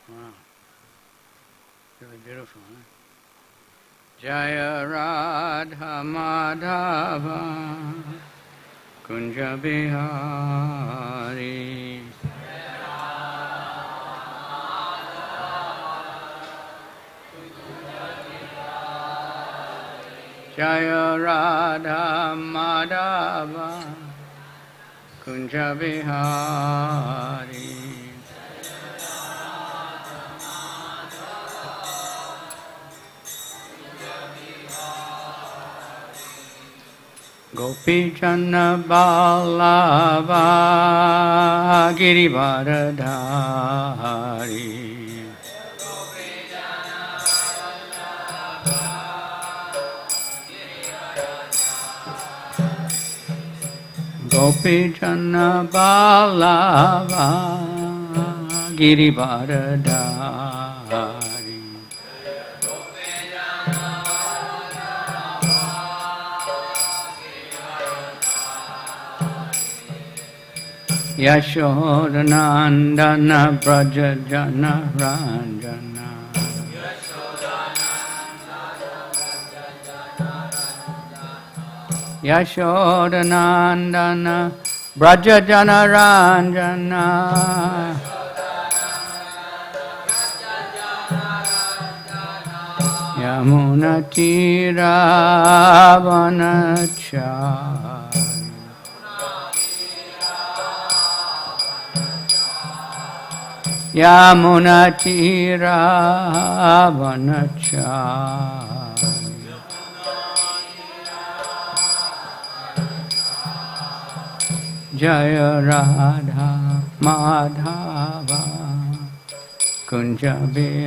Wow. Really beautiful, huh? Jaya Radha Madhava Kunja Bihari Jaya Radha Madhava Kunja Bihari Gopi Janna Ballava Girivaradhari Gopi Janna Ballava Girivaradhari Yashodanandana Brajajana Ranjana Yashodanandana Brajajana Ranjana Yamuna Tiravanachari Yamuna Tiravanachari Jaya Radha Madhava Kunja Bihari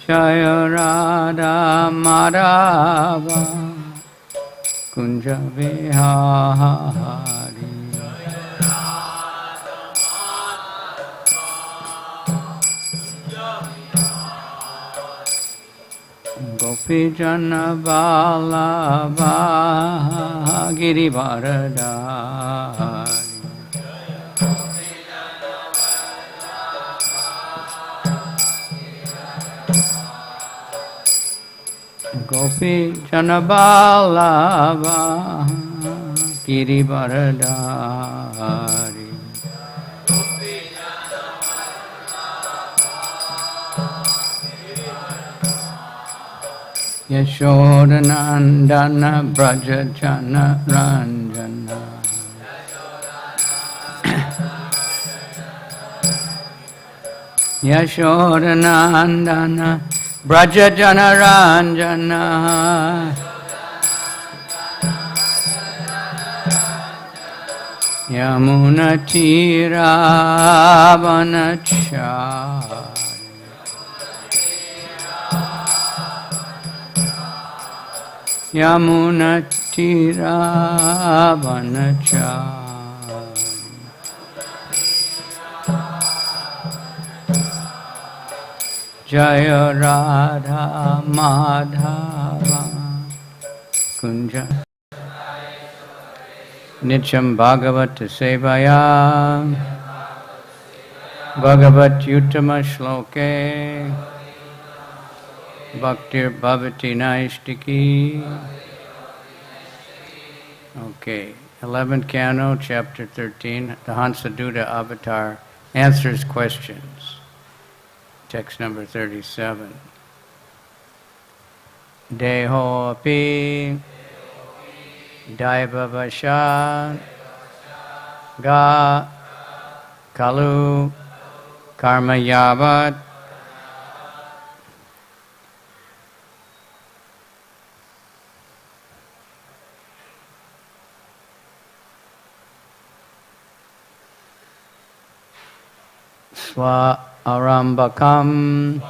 Jaya Radha Madhava Kunja Bihari Gopi Jana Vallabha Girivaradhari Gopi Jana Vallabha Girivaradhari Yashodanandana Brajajana Ranjana Yashodanandana Brajajana Ranjana Yamuna Tiravanachari Yamuna Tiravanachari Jaya Radha Madhava Kunja Nityam Bhagavata Sevaya Bhagavat Uttama Shloke Bhaktir Bhavati Naistiki. Okay, 11th Canto, Chapter 13, the Hansaduta Avatar answers questions. Text number 37. Deho api daivavasha ga kalu karma yavat swa arambakam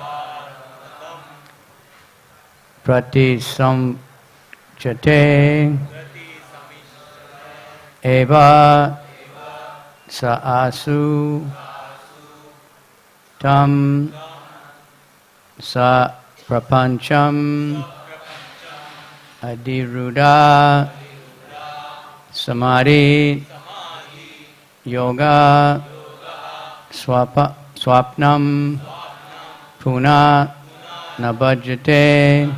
pratisamchate eva saasu tam sa prapancham Adiruddha Samadhi Yoga Swapnam Puna Nabhajate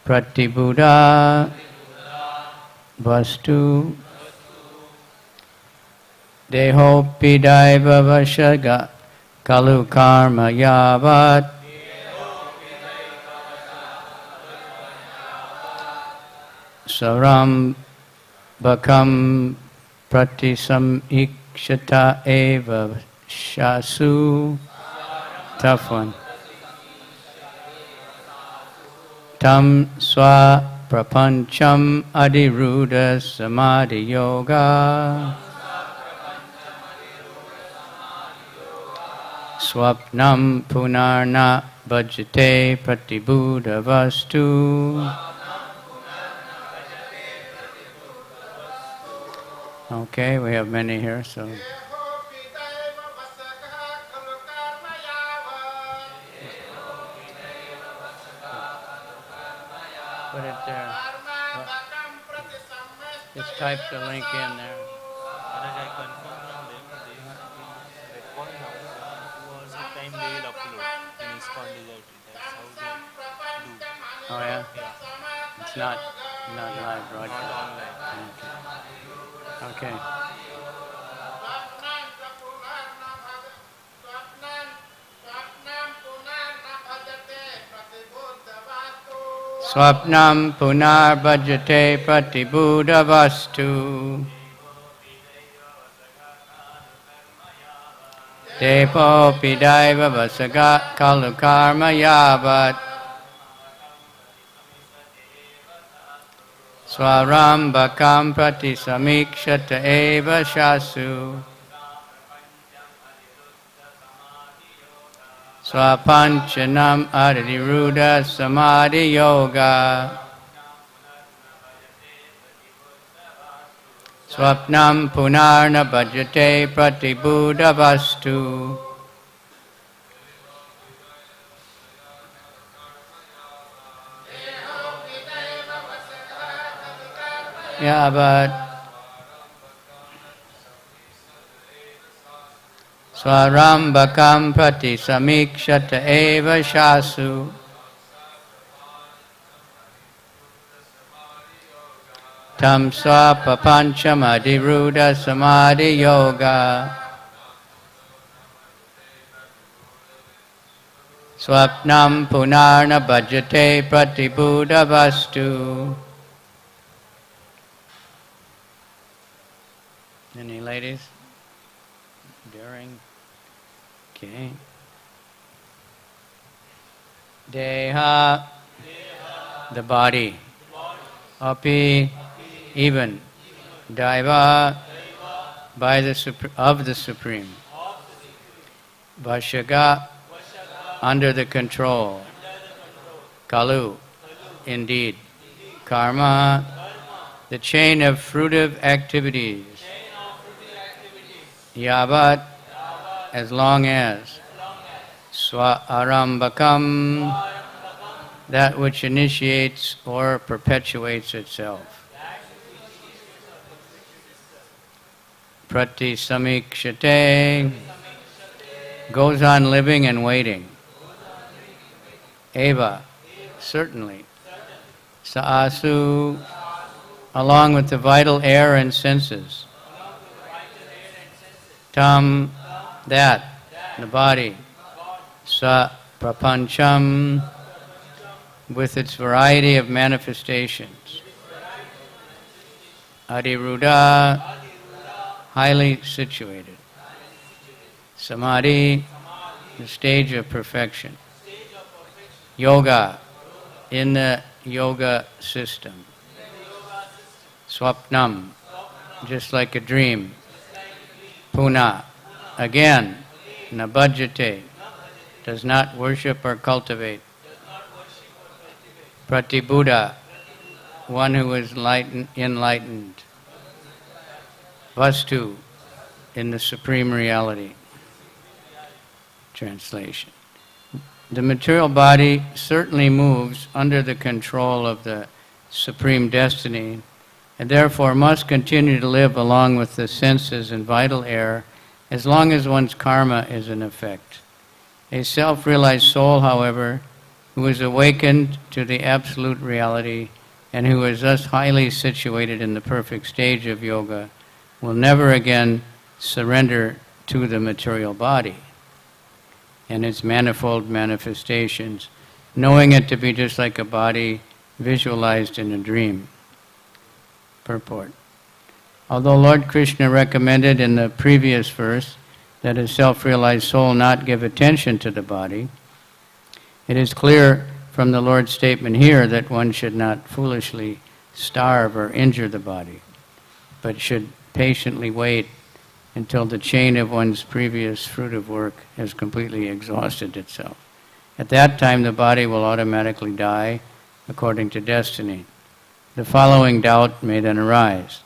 Pratibuddha Vastu Dehopi Daiva Vashaga Kalu Karma Yavat Saram Bakam Pratisam Ikshata Eva Shasu. Tough one. Tam Swa Prapancham Adiruddha Samadhi Yoga Swapnam Punarna Bhajate Pratibuddha Vastu. Okay, we have many here, so. Put it there. Just type the link in there. I confirm from them the record now was the time they will upload in ISKCON Desert. That's how they do. Oh yeah? Yeah. It's not live broadcast. Not online. Okay. Swapnam punar bhajate pratibuddha vastu. Depo pidaiva vasaga kalu karma yavat. Swaram bakam prati samikshata eva shasu. Swapanchanam adiruddha samadhi yoga. Swapnam punarna bhajate pratibuddha vastu. Yavat Swarambakam prati samikshata eva shasu. Tam swapapancham adiruddha samadhi yoga. Swapnam punarna bhajate pratibuddha vastu. Any ladies? During? Okay. Deha, the body. Api, even. Daiva, by of the Supreme. Vashaga, under the control. Kalu, indeed. Karma, the chain of fruitive activities. Yavat, as long as. Swa arambakam, that which initiates or perpetuates itself. Prati samikshate, goes on living and waiting. Eva, certainly. Saasu, along with the vital air and senses. Tam, that, the body. Sa prapancham, with its variety of manifestations. Adiruddha, highly situated. Samadhi, the stage of perfection. Yoga, in the yoga system. Swapnam, just like a dream. Puna, again. Nabhajate, does not worship or cultivate. Pratibuddha, one who is enlightened. Vastu, in the supreme reality. Translation. the material body certainly moves under the control of the supreme destiny, and therefore must continue to live along with the senses and vital air as long as one's karma is in effect. A self-realized soul, however, who is awakened to the absolute reality and who is thus highly situated in the perfect stage of yoga, will never again surrender to the material body and its manifold manifestations, knowing it to be just like a body visualized in a dream. Purport. Although Lord Krishna recommended in the previous verse that a self-realized soul not give attention to the body, it is clear from the Lord's statement here that one should not foolishly starve or injure the body, but should patiently wait until the chain of one's previous fruitive work has completely exhausted itself. At that time, the body will automatically die according to destiny. The following doubt may then arise.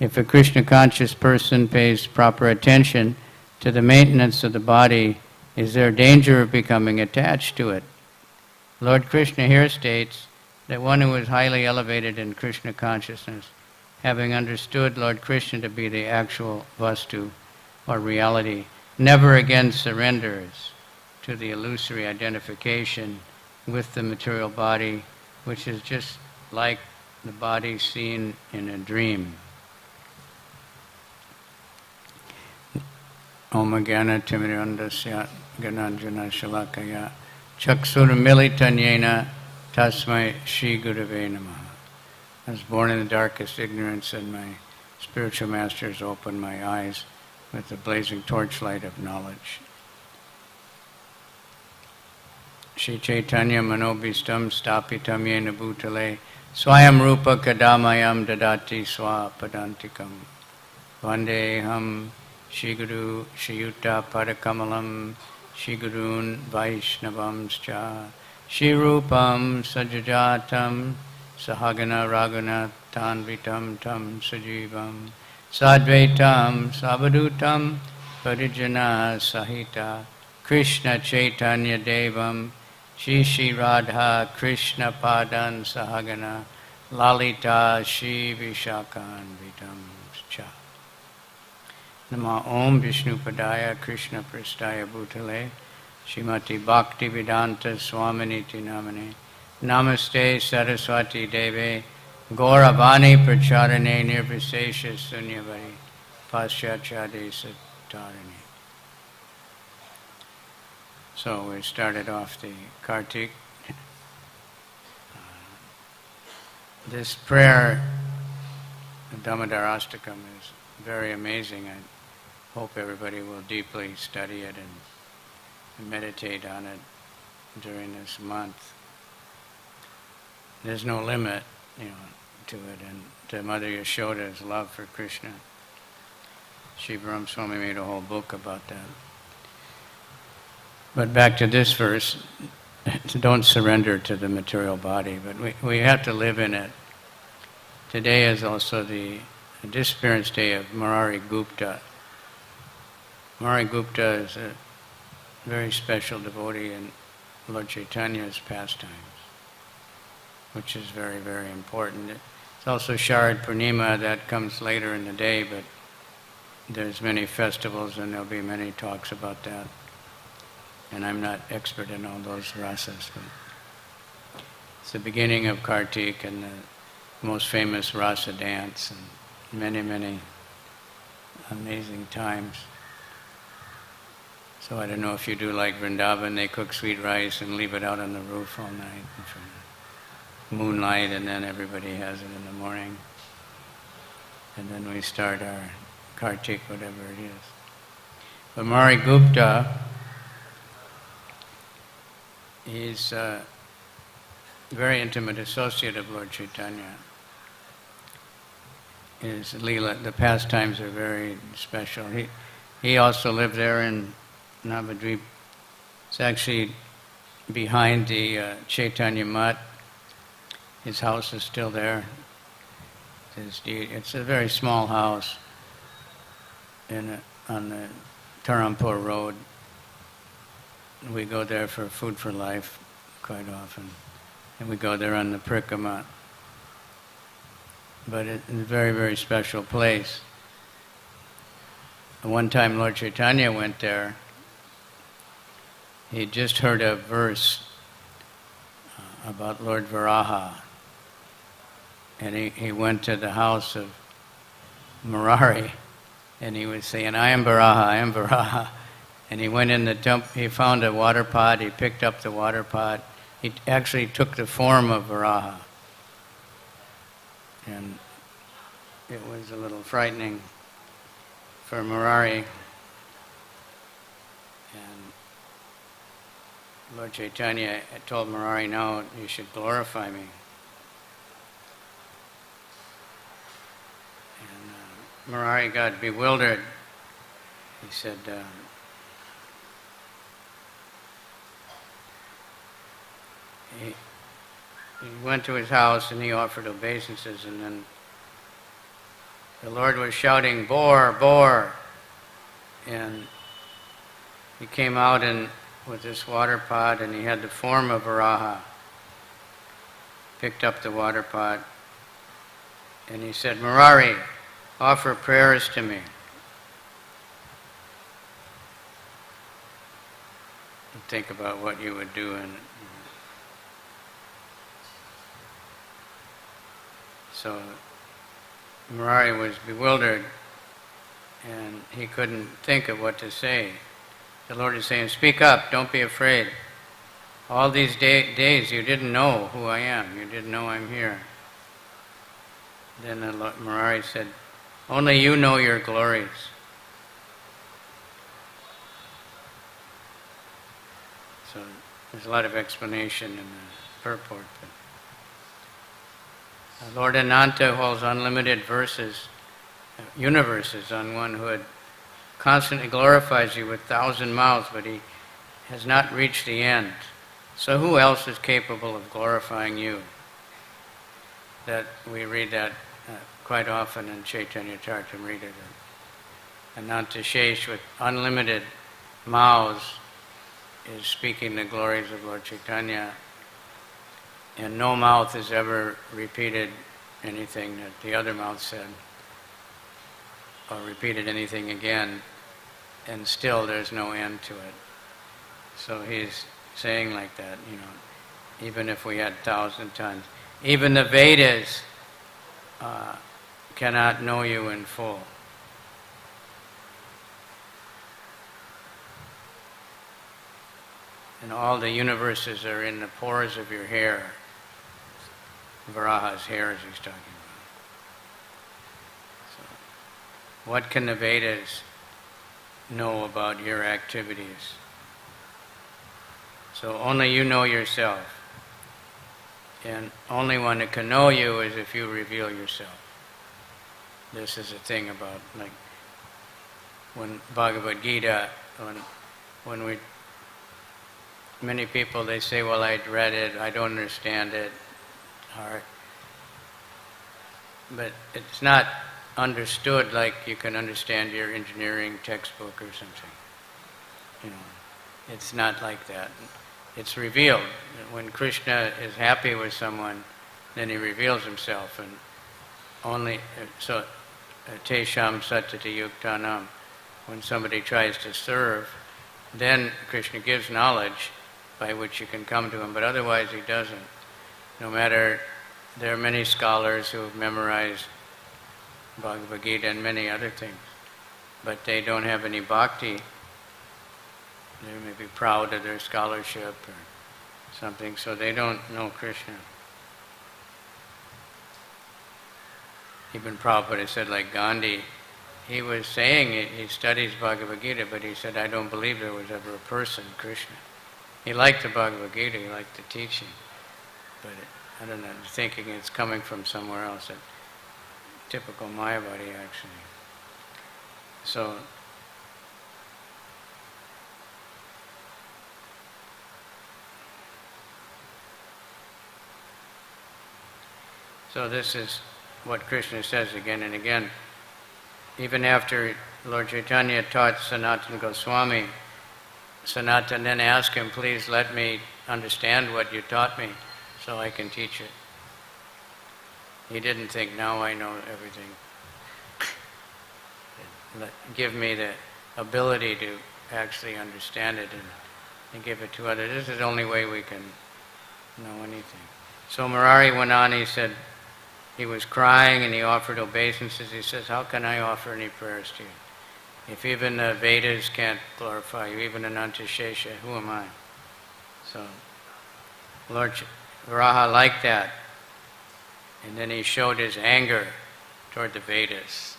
If a Krishna-conscious person pays proper attention to the maintenance of the body, is there danger of becoming attached to it? Lord Krishna here states that one who is highly elevated in Krishna consciousness, having understood Lord Krishna to be the actual vastu, or reality, never again surrenders to the illusory identification with the material body, which is just like the body seen in a dream. Om Jnana Timirandasya Gananjana Shalakaya Chakshur Militanyena Tasmai Shri Gurave Namaha. I was born in the darkest ignorance, and my spiritual masters opened my eyes with the blazing torchlight of knowledge. Shri Chaitanya Manobhistam Stapitam Yena Bhutale Swayam Rupa Kadamayam Dadati Swapadantikam Vandeham Shri Guru Shri Yuta Padakamalam Shri Gurun Vaishnavamscha Shri Rupam Sajajatam Sahagana Raguna Tanvitam Tam Sajivam Sadvaitam Savadutam Parijana Sahita Krishna Chaitanya Devam Shri Shri Radha Krishna Padan Sahagana Lalita Shri Vishakan Vitam Cha Nama Om Vishnu Padaya Krishna Prastaya Bhutale Shrimati Bhakti Vedanta Swaminiti Namane Namaste Saraswati Deve Gauravani Pracharane Nirvisesha Sunyavari Paschachade Satarani. So we started off the Kartik. This prayer, the Damodarastakam, is very amazing. I hope everybody will deeply study it and meditate on it during this month. There's no limit, to it, and to Mother Yashoda's love for Krishna. Sri Brahma Swami made a whole book about that. But back to this verse, don't surrender to the material body, but we have to live in it. Today is also the disappearance day of Murari Gupta. Murari Gupta is a very special devotee in Lord Chaitanya's pastimes, which is very, very important. It's also Sharad Purnima, that comes later in the day, but there's many festivals and there'll be many talks about that. And I'm not expert in all those rasas, but it's the beginning of Kartik and the most famous rasa dance, and many, many amazing times. So I don't know if you do like Vrindavan, they cook sweet rice and leave it out on the roof all night in front of moonlight, and then everybody has it in the morning. And then we start our Kartik, whatever it is. But Murari Gupta, he's a very intimate associate of Lord Chaitanya. His Leela, the pastimes are very special. He also lived there in Navadvip. It's actually behind the Chaitanya Mutt. His house is still there. It's a very small house on the Tarampur Road. we go there for Food for Life quite often. And we go there on the Prikama. But it's a very, very special place. One time Lord Chaitanya went there. He just heard a verse about Lord Varaha. And he went to the house of Murari, and he was saying, I am Varaha, I am Varaha. And he went in the temple, he found a water pot, he picked up the water pot. He actually took the form of Varaha. And it was a little frightening for Murari. And Lord Chaitanya told Murari, no, you should glorify me. And Murari got bewildered. He said, he went to his house and he offered obeisances, and then the Lord was shouting, "Boar, boar!" And he came out with this water pot, and he had the form of Varaha. Picked up the water pot, and he said, "Murari, offer prayers to me." And think about what you would do in. So Murari was bewildered, and he couldn't think of what to say. The Lord is saying, speak up, don't be afraid. All these days you didn't know who I am, you didn't know I'm here. Then Murari said, only you know your glories. So there's a lot of explanation in the purport. Lord Ananta holds unlimited universes on one who had constantly glorifies you with 1,000 mouths, but he has not reached the end. So who else is capable of glorifying you? That we read that quite often in Chaitanya Charitamrita. Ananta Shesh with unlimited mouths is speaking the glories of Lord Chaitanya, and no mouth has ever repeated anything that the other mouth said, or repeated anything again, and still there's no end to it. So he's saying like that, even if we had 1,000 tons. Even the Vedas cannot know you in full. And all the universes are in the pores of your hair. Varaha's hair, as he's talking about. So, what can the Vedas know about your activities? So only you know yourself. And only one that can know you is if you reveal yourself. This is a thing about, like, when Bhagavad Gita, when many people, they say, well, I read it, I don't understand it, but it's not understood like you can understand your engineering textbook or something. It's not like that. It's revealed. When Krishna is happy with someone, then he reveals himself, and only so tesham satati yuktanam. When somebody tries to serve, then Krishna gives knowledge by which you can come to him, but otherwise he doesn't. No matter, there are many scholars who have memorized Bhagavad Gita and many other things, but they don't have any bhakti. They may be proud of their scholarship or something, so they don't know Krishna. Even Prabhupada said, like Gandhi, he was saying it, he studies Bhagavad Gita, but he said, I don't believe there was ever a person, Krishna. He liked the Bhagavad Gita, he liked the teaching, but I don't know, thinking it's coming from somewhere else, a typical Mayavadi actually. So this is what Krishna says again and again. Even after Lord Chaitanya taught Sanatana Goswami Sanatan then asked him, please let me understand what you taught me so I can teach it. He didn't think, now I know everything. Give me the ability to actually understand it and give it to others. This is the only way we can know anything. So Murari went on, he said, he was crying and he offered obeisances. He says, how can I offer any prayers to you? If even the Vedas can't glorify you, even Anantashesha, who am I? So Lord Varaha liked that. And then he showed his anger toward the Vedas.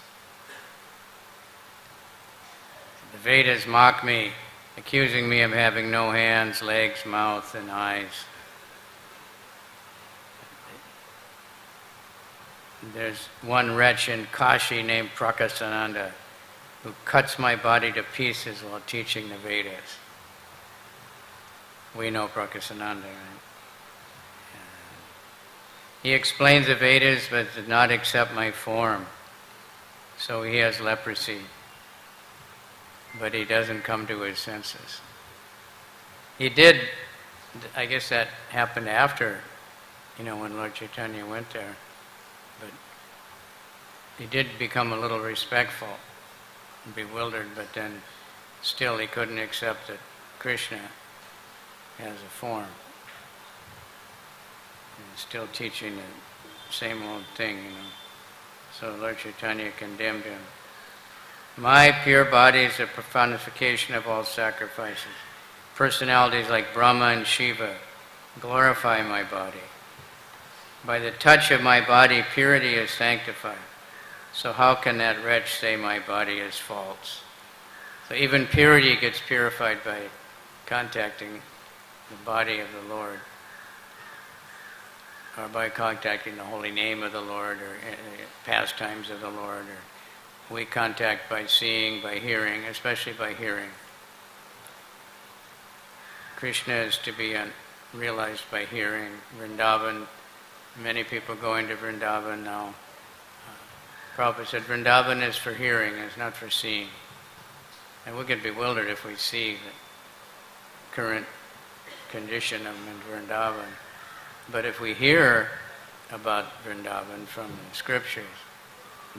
The Vedas mock me, accusing me of having no hands, legs, mouth, and eyes. There's one wretch in Kashi named Prakasananda who cuts my body to pieces while teaching the Vedas. We know Prakasananda, right? He explains the Vedas but did not accept my form. So he has leprosy. But he doesn't come to his senses. He did, I guess that happened after, when Lord Chaitanya went there. But he did become a little respectful and bewildered, but then still he couldn't accept that Krishna has a form. He's still teaching the same old thing, So Lord Chaitanya condemned him. My pure body is a personification of all sacrifices. Personalities like Brahma and Shiva glorify my body. By the touch of my body, purity is sanctified. So how can that wretch say my body is false? So even purity gets purified by contacting the body of the Lord, or by contacting the holy name of the Lord, or pastimes of the Lord, or we contact by seeing, by hearing, especially by hearing. Krishna is to be realized by hearing. Vrindavan, many people going to Vrindavan now. Prabhupada said Vrindavan is for hearing, it's not for seeing. And we get bewildered if we see the current condition of Vrindavan. But if we hear about Vrindavan from the scriptures,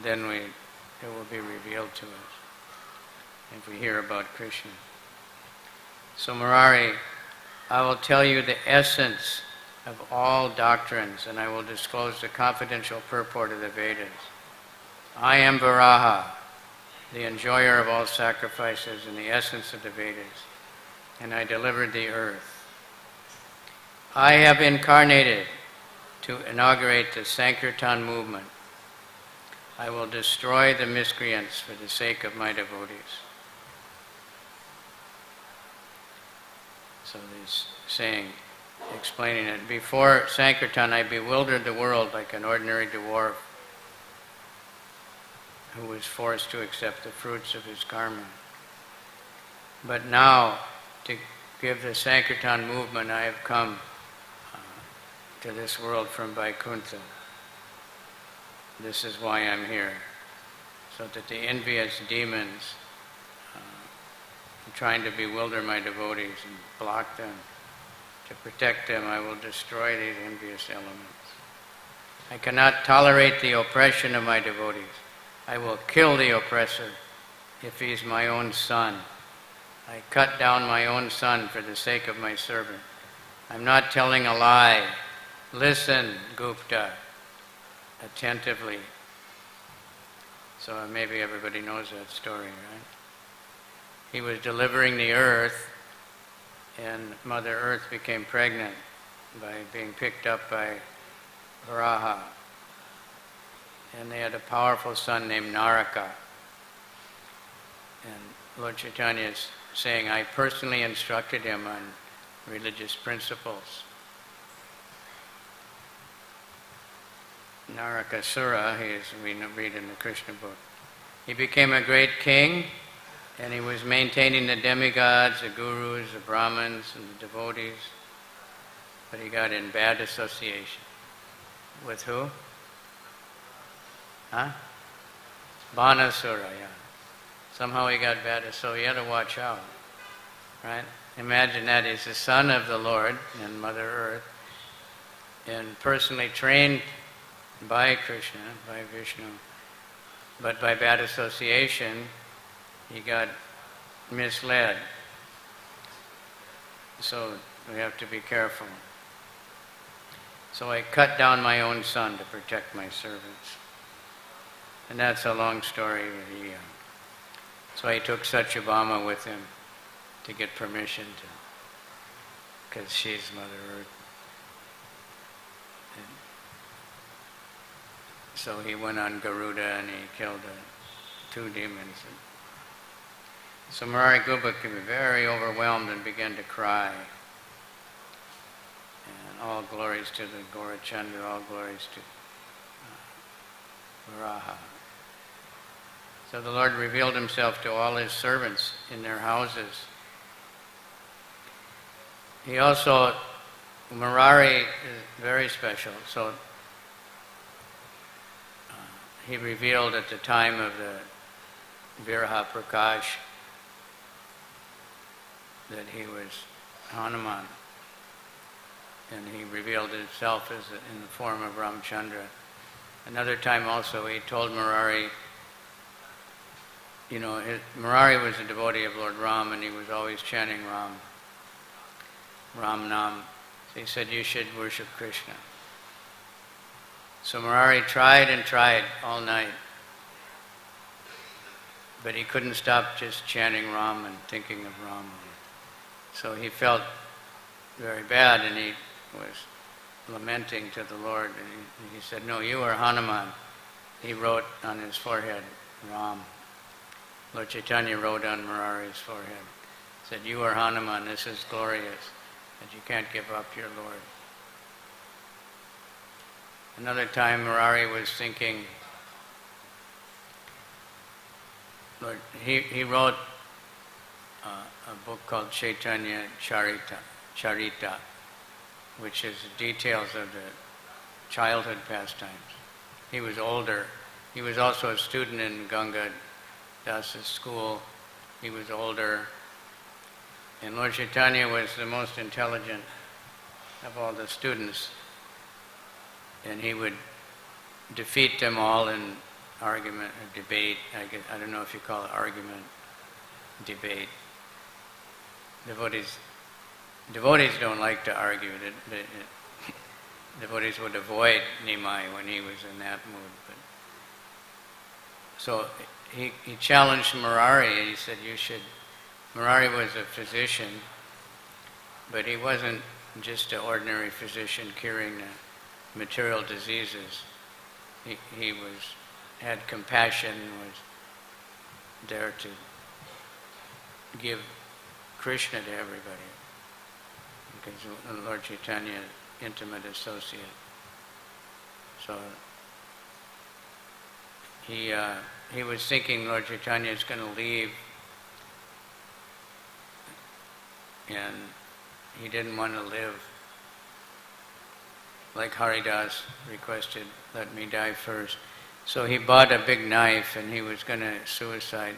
then it will be revealed to us if we hear about Krishna. So Murari, I will tell you the essence of all doctrines, and I will disclose the confidential purport of the Vedas. I am Varaha, the enjoyer of all sacrifices and the essence of the Vedas, and I delivered the earth. I have incarnated to inaugurate the Sankirtan movement. I will destroy the miscreants for the sake of my devotees. So he's saying, explaining it, before Sankirtan I bewildered the world like an ordinary dwarf who was forced to accept the fruits of his karma. But now, to give the Sankirtan movement, I have come to this world from Vaikuntha. This is why I'm here, so that the envious demons trying to bewilder my devotees and block them, to protect them, I will destroy these envious elements. I cannot tolerate the oppression of my devotees. I will kill the oppressor if he's my own son. I cut down my own son for the sake of my servant. I'm not telling a lie. Listen, Gupta, attentively. So maybe everybody knows that story, right? He was delivering the earth, and Mother Earth became pregnant by being picked up by Varaha. And they had a powerful son named Naraka. And Lord Chaitanya is saying, I personally instructed him on religious principles. Narakasura, we read in the Krishna book. He became a great king, and he was maintaining the demigods, the gurus, the brahmins, and the devotees. But he got in bad association. With who? Huh? Banasura, yeah. Somehow he got bad, so he had to watch out. right? Imagine that he's the son of the Lord and Mother Earth, and personally trained by Krishna, by Vishnu, but by bad association, he got misled. So we have to be careful. So I cut down my own son to protect my servants. And that's a long story. So he took Satyabhama with him to get permission to, because she's Mother Earth. And so he went on Garuda and he killed 2 demons. So Murari Gupta became very overwhelmed and began to cry. And all glories to the Gaurachandra, all glories to Radha. So the Lord revealed himself to all his servants in their houses. He also, Murari is very special, so he revealed at the time of the Viraha Prakash that he was Hanuman, and he revealed himself as in the form of Ramchandra. Another time also he told Murari, Murari was a devotee of Lord Ram, and he was always chanting Ram Nam. So he said, you should worship Krishna. So Murari tried and tried all night, but he couldn't stop just chanting Ram and thinking of Ram. So he felt very bad, and he was lamenting to the Lord, and he said, no, you are Hanuman. He wrote on his forehead, Ram. Lord Chaitanya wrote on Murari's forehead, said, you are Hanuman, this is glorious, that you can't give up your Lord. Another time Murari was thinking, Lord, he wrote a book called Chaitanya Charita, which is details of the childhood pastimes. He was older. He was also a student in Ganga Das's school. He was older. And Lord Chaitanya was the most intelligent of all the students. And he would defeat them all in argument or debate. I don't know if you call it argument, debate. Devotees don't like to argue. Devotees would avoid Nimai when he was in that mood. So he challenged Murari, and he said, Murari was a physician, but he wasn't just an ordinary physician curing material diseases. He had compassion, was there to give Krishna to everybody, because Lord Chaitanya, intimate associate. So he was thinking Lord Chaitanya is going to leave, and he didn't want to live. Like Haridas requested, let me die first. So he bought a big knife and he was going to suicide.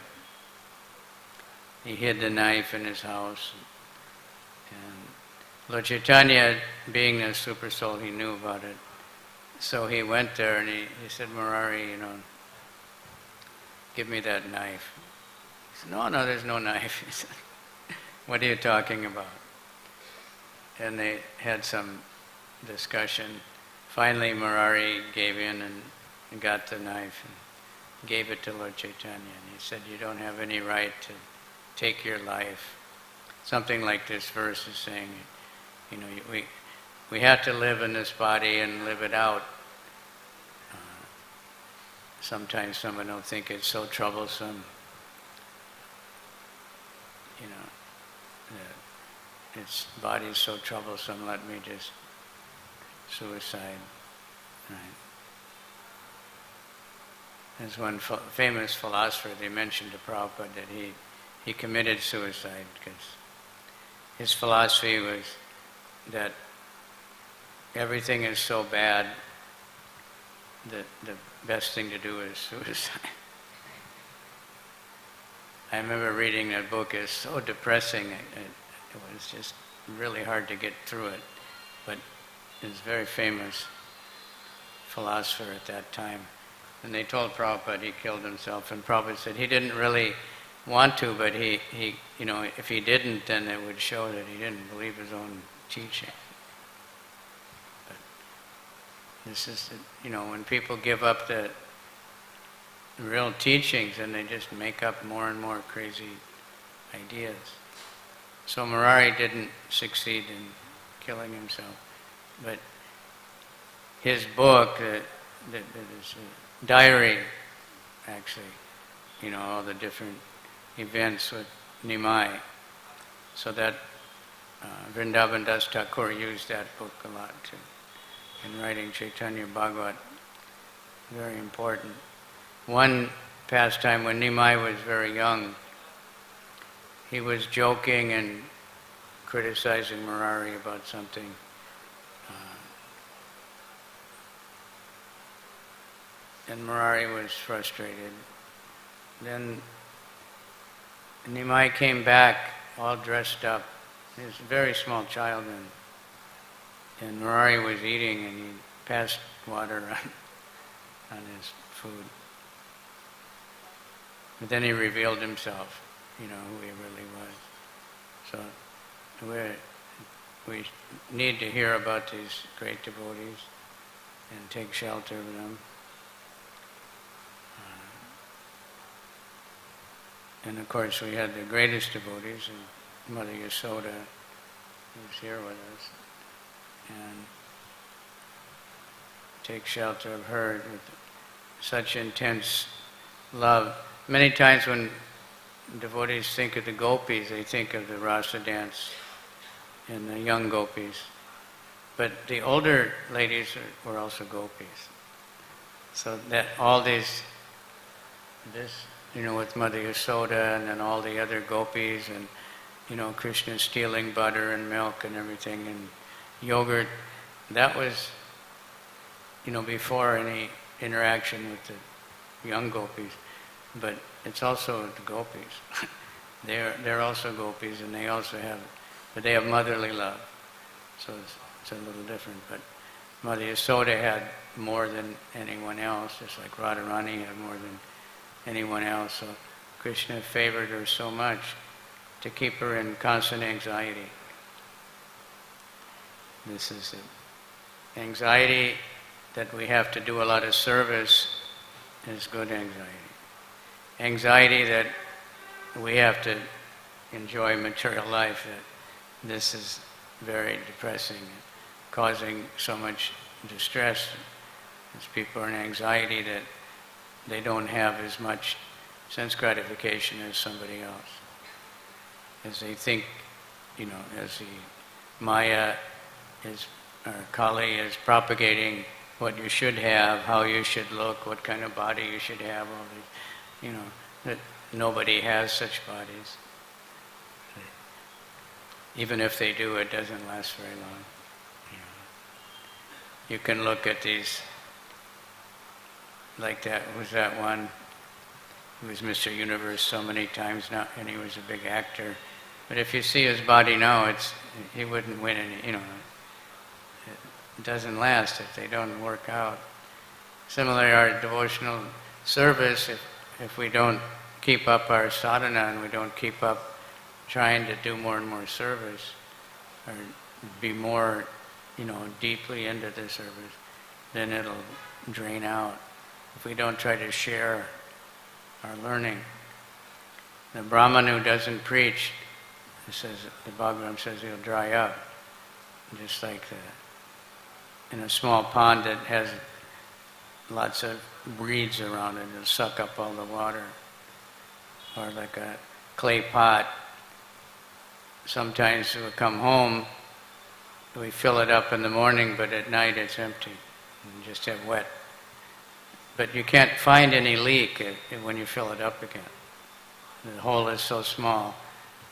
He hid the knife in his house. And Lord Chaitanya, being the super soul, he knew about it. So he went there and he said, Murari, give me that knife. He said, no, there's no knife. He said, what are you talking about? And they had some discussion. Finally, Murari gave in and got the knife and gave it to Lord Chaitanya. And he said, you don't have any right to take your life. Something like this verse is saying, we have to live in this body and live it out. Sometimes someone will think it's so troublesome. Its body is so troublesome, let me just suicide. Right? There's one famous philosopher, they mentioned to Prabhupada that he committed suicide because his philosophy was that everything is so bad that the best thing to do is suicide. I remember reading that book. It's so depressing. It was just really hard to get through it. But it's a very famous philosopher at that time. And they told Prabhupada he killed himself, and Prabhupada said he didn't really want to, but he if he didn't, then it would show that he didn't believe his own teaching. But this is, when people give up the real teachings, and they just make up more and more crazy ideas. So Murari didn't succeed in killing himself, but his book, that is a diary, actually, all the different events with Nimai. So that Vrindavan Das Thakur used that book a lot too, in writing Chaitanya Bhagavat. Very important. One pastime, when Nimai was very young, he was joking and criticizing Murari about something. And Murari was frustrated. Then Nimai came back all dressed up. He was a very small child, and Murari was eating, and he passed water on his food. But then he revealed himself, who he really was. So we need to hear about these great devotees and take shelter of them. And of course we had the greatest devotees, and Mother Yasoda, who's here with us, and take shelter of her with such intense love. Many times when devotees think of the gopis, they think of the rasa dance and the young gopis. But the older ladies were also gopis. So that all this, with Mother Yasoda and then all the other gopis, and Krishna stealing butter and milk and everything and yogurt, that was before any interaction with the young gopis. But it's also the gopis. They're also gopis, and they have motherly love. So it's a little different. But Mother Yasoda had more than anyone else, just like Radharani had more than anyone else. So Krishna favored her so much to keep her in constant anxiety. This is it. Anxiety that we have to do a lot of service is good anxiety. Anxiety that we have to enjoy material life, that this is very depressing, causing so much distress. As people are in anxiety that they don't have as much sense gratification as somebody else. As they think, as the Maya or Kali is propagating what you should have, how you should look, what kind of body you should have, all these, that nobody has such bodies. Even if they do, it doesn't last very long. You can look at these, like that, was that one who was Mr. Universe so many times now, and he was a big actor. But if you see his body now, he wouldn't win any, it doesn't last if they don't work out. Similarly, our devotional service, if we don't keep up our sadhana and we don't keep up trying to do more and more service, or be more, deeply into the service, then it'll drain out. If we don't try to share our learning. The Brahman who doesn't preach, the Bhagavatam says he'll dry up, just like in a small pond that has lots of reeds around it, it'll suck up all the water. Or like a clay pot. Sometimes we'll come home, we fill it up in the morning, but at night it's empty. You just have wet. But you can't find any leak when you fill it up again. The hole is so small,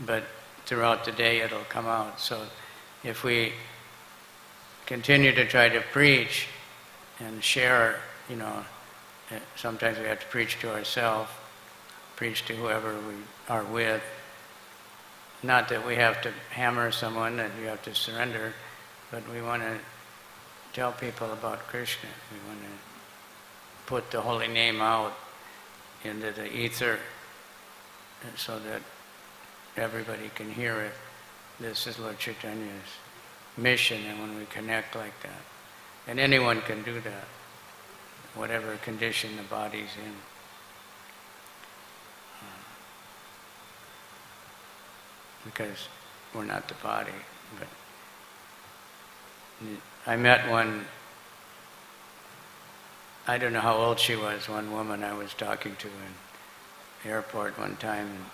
but throughout the day it'll come out. So if we continue to try to preach and share, sometimes we have to preach to ourselves, preach to whoever we are with. Not that we have to hammer someone that you have to surrender, but we want to tell people about Krishna. We want to put the holy name out into the ether so that everybody can hear it. This is Lord Chaitanya's mission, and when we connect like that, and anyone can do that, whatever condition the body's in. Because we're not the body. But I met one, I don't know how old she was, one woman I was talking to in the airport one time. And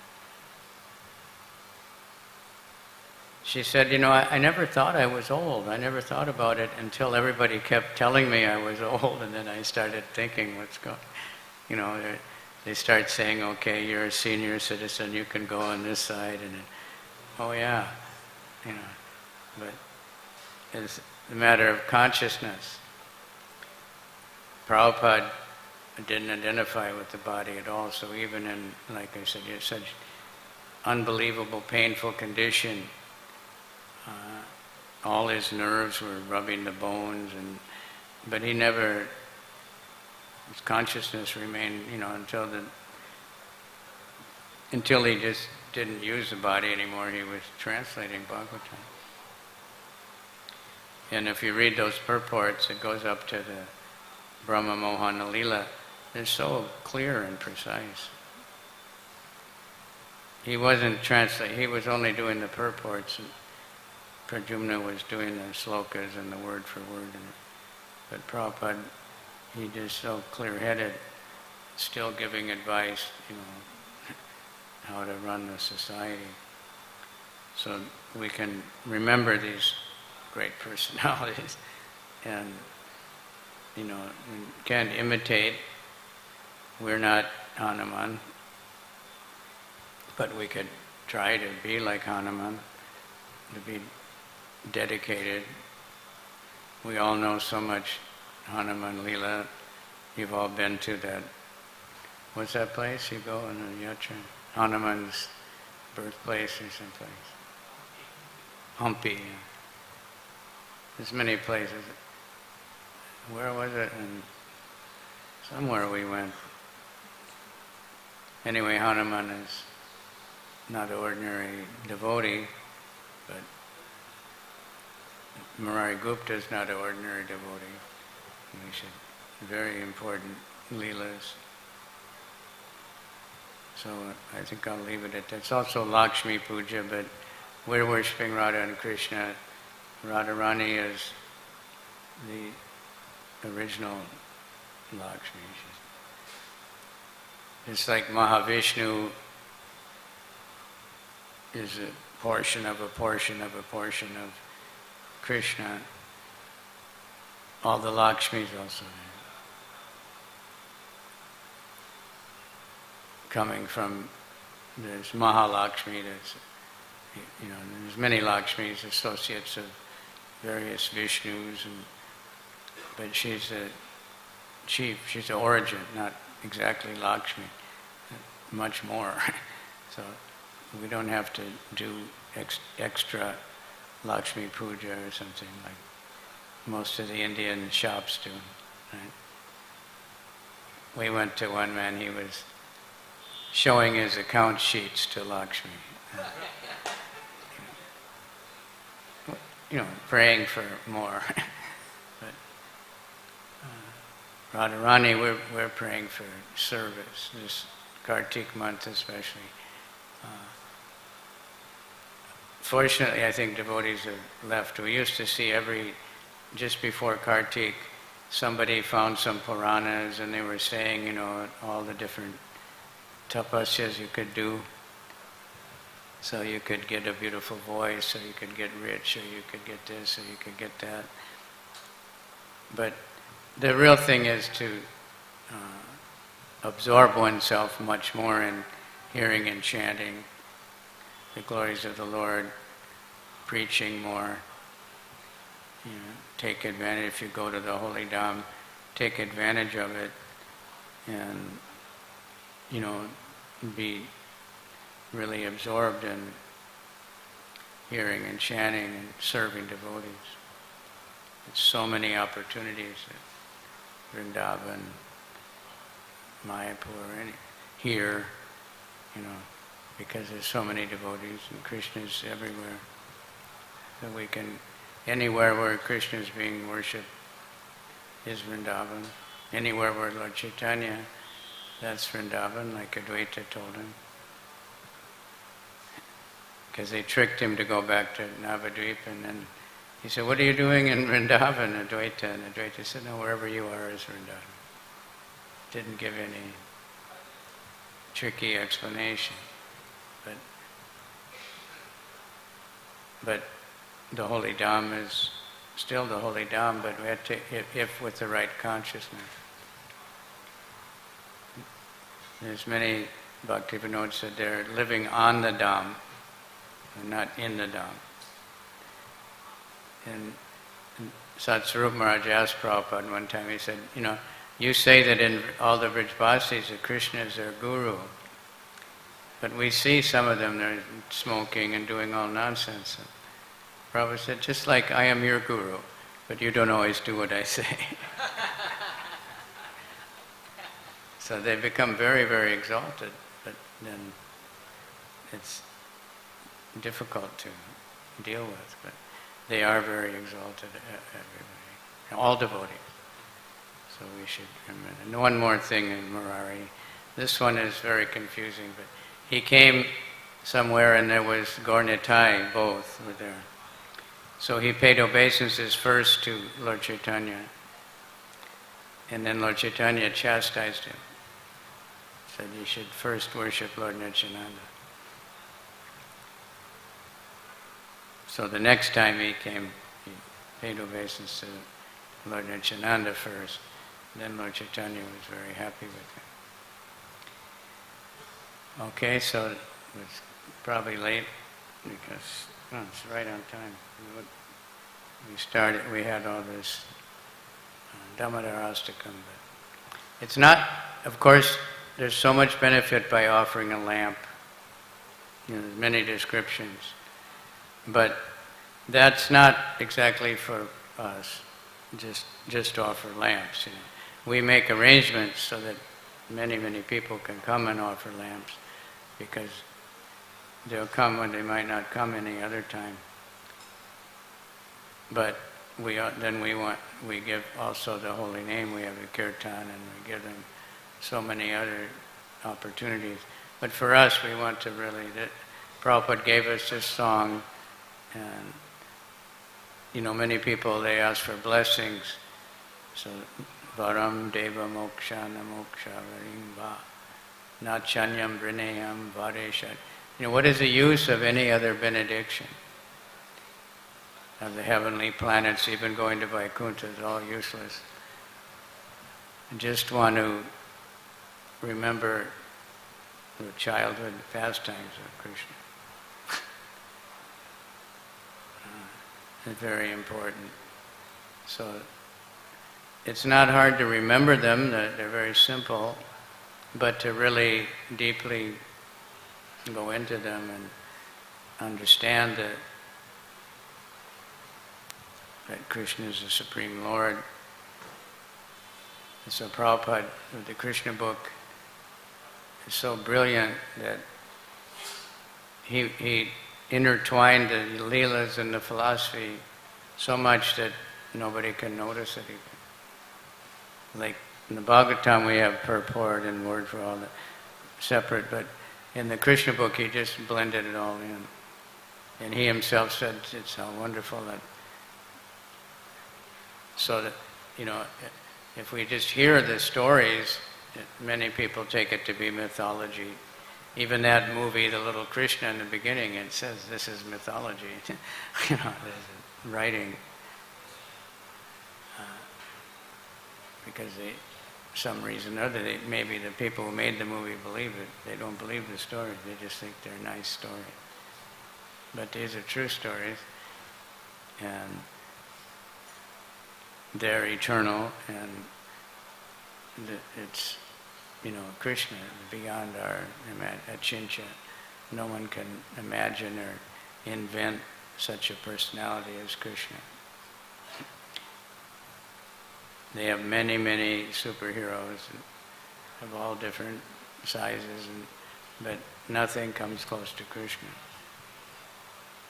she said, I never thought I was old. I never thought about it until everybody kept telling me I was old, and then I started thinking, what's going, they start saying, okay, you're a senior citizen, you can go on this side, and oh yeah, but it's a matter of consciousness. Prabhupada didn't identify with the body at all, so even in, like I said, such unbelievable painful condition, all his nerves were rubbing the bones, but he never, his consciousness remained, until he just didn't use the body anymore. He was translating Bhagavatam. And if you read those purports, it goes up to the Brahma Mohana Lila. They're so clear and precise. He wasn't translating, he was only doing the purports, and Pradyumna was doing the slokas and the word for word. But Prabhupada, he just so clear-headed, still giving advice, how to run the society. So we can remember these great personalities, and we can't imitate. We're not Hanuman, but we could try to be like Hanuman, to be dedicated. We all know so much Hanuman Leela. You've all been to that, what's that place you go in the yatra? Hanuman's birthplace or someplace. Hampi. Yeah. There's many places. Where was it? And somewhere we went. Anyway, Hanuman is not an ordinary devotee, but Murari Gupta is not an ordinary devotee. Very important leelas. So I think I'll leave it at that. It's also Lakshmi Puja, but we're worshipping Radha and Krishna. Radharani is the original Lakshmi. It's like Mahavishnu is a portion of a portion of a portion of Krishna. All the Lakshmis also there. Coming from, there's Mahalakshmi, there's many Lakshmis, associates of various Vishnus, but she's a chief, she's the origin, not exactly Lakshmi, much more. So we don't have to do extra Lakshmi Puja or something like most of the Indian shops do. Right? We went to one man, he was showing his account sheets to Lakshmi. Praying for more. But Radharani, we're praying for service, this Kartik month especially. Fortunately, I think devotees have left. We used to see just before Kartik, somebody found some Puranas and they were saying, all the different tapasyas you could do. So you could get a beautiful voice, or you could get rich, or you could get this, or you could get that. But the real thing is to absorb oneself much more in hearing and chanting the glories of the Lord, preaching more. Take advantage, if you go to the Holy Dham, take advantage of it, and be really absorbed in hearing and chanting and serving devotees. There's so many opportunities at Vrindavan, Mayapur, and here, because there's so many devotees and Krishna's everywhere. So we can, anywhere where Krishna is being worshipped is Vrindavan. Anywhere where Lord Chaitanya, that's Vrindavan, like Advaita told him. Because they tricked him to go back to Navadvip, and then he said, "What are you doing in Vrindavan, Advaita?" And Advaita said, "No, wherever you are is Vrindavan." Didn't give any tricky explanation. But the holy Dham is still the holy Dham, but we have to, if with the right consciousness. There's many Bhaktivinoda said they're living on the Dham, they're not in the Dham. And Satsvarup Maharaj asked Prabhupada one time, he said, you say that in all the Vrajbasis that Krishna is their guru, but we see some of them, they're smoking and doing all nonsense. And Prabhupada said, just like I am your guru, but you don't always do what I say. So they become very, very exalted, but then it's difficult to deal with. But they are very exalted, everybody, all devotees. So we should remember. And one more thing in Murari. This one is very confusing, but he came somewhere and there was Gaur-Nitai, both were there. So he paid obeisances first to Lord Chaitanya, and then Lord Chaitanya chastised him. Said you should first worship Lord Nityananda. So the next time he came, he paid obeisance to Lord Nityananda first. Then Lord Chaitanya was very happy with him. Okay, so it was probably late because it's right on time. We started, we had all this Damodar-astakam, but it's not, of course, there's so much benefit by offering a lamp. There's many descriptions. But that's not exactly for us, just offer lamps. We make arrangements so that many, many people can come and offer lamps, because they'll come when they might not come any other time. But we give also the holy name. We have a kirtan, and we give them so many other opportunities. But for us, we want to really. Prabhupada gave us this song, and many people, they ask for blessings. So, Varam Deva Mokshana Moksha Varim Va Nachanyam Vrinayam Vareshat. What is the use of any other benediction? Of the heavenly planets, even going to Vaikuntha, is all useless. I just want to remember the childhood pastimes of Krishna. It's very important. So it's not hard to remember them, they're very simple, but to really deeply go into them and understand that Krishna is the Supreme Lord. And so Prabhupada, with the Krishna book, is so brilliant that he intertwined the leelas and the philosophy so much that nobody can notice it even. Like in the Bhagavatam we have purport and word for all that separate, but in the Krishna book he just blended it all in. And he himself said it's how wonderful that. So that, if we just hear the stories, many people take it to be mythology. Even that movie, The Little Krishna, in the beginning, it says this is mythology. There's writing. Because some reason or other, maybe the people who made the movie believe it. They don't believe the stories. They just think they're nice stories. But these are true stories. And they're eternal, and it's Krishna, beyond our achintya. No one can imagine or invent such a personality as Krishna. They have many, many superheroes of all different sizes, but nothing comes close to Krishna.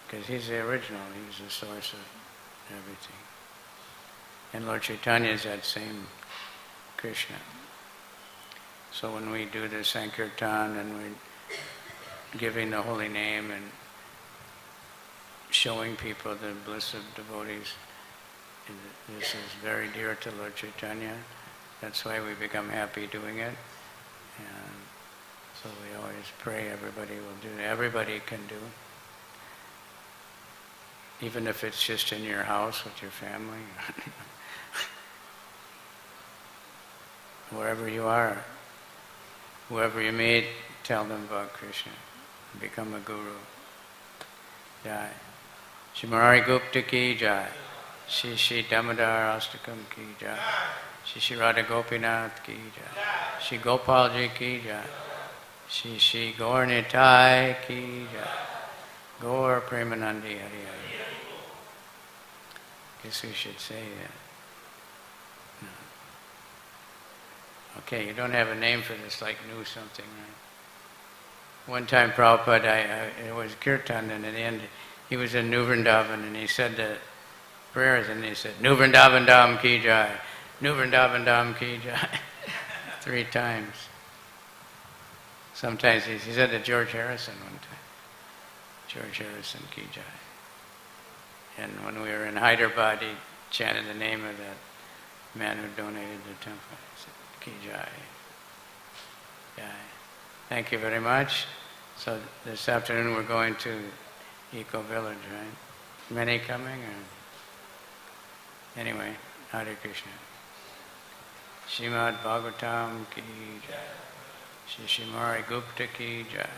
Because he's the original, he's the source of everything. And Lord Chaitanya is that same Krishna. So when we do the Sankirtan and we're giving the holy name and showing people the bliss of devotees, this is very dear to Lord Chaitanya. That's why we become happy doing it. And so we always pray everybody will do it. Everybody can do it. Even if it's just in your house with your family. Wherever you are, whoever you meet, tell them about Krishna. Become a guru. Jai. Shri Murari Gupta ki jai. Shri Damodar Astakam ki jai. Shri Radha Gopinath ki jai. Shri Gopalji ki jai. Shri Gaur Nitai ki jai. Gaur Premanandi Hari Hari. Guess we should say that. No. Okay, you don't have a name for this, like knew something, right? One time Prabhupada, it was Kirtan, and at the end, he was in New Vrindavan, and he said the prayers, and he said, New Vrindavan Dham ki jai, New Vrindavan Dham ki jai, 3 times. Sometimes he said to George Harrison one time, George Harrison ki jai. And when we were in Hyderabad, he chanted the name of that man who donated the temple. He said, ki jai. Jai. Thank you very much. So this afternoon we're going to Eco Village, right? Many coming? Or? Anyway, Hare Krishna. Srimad Bhagavatam ki jai. Shri Murari Gupta ki jai.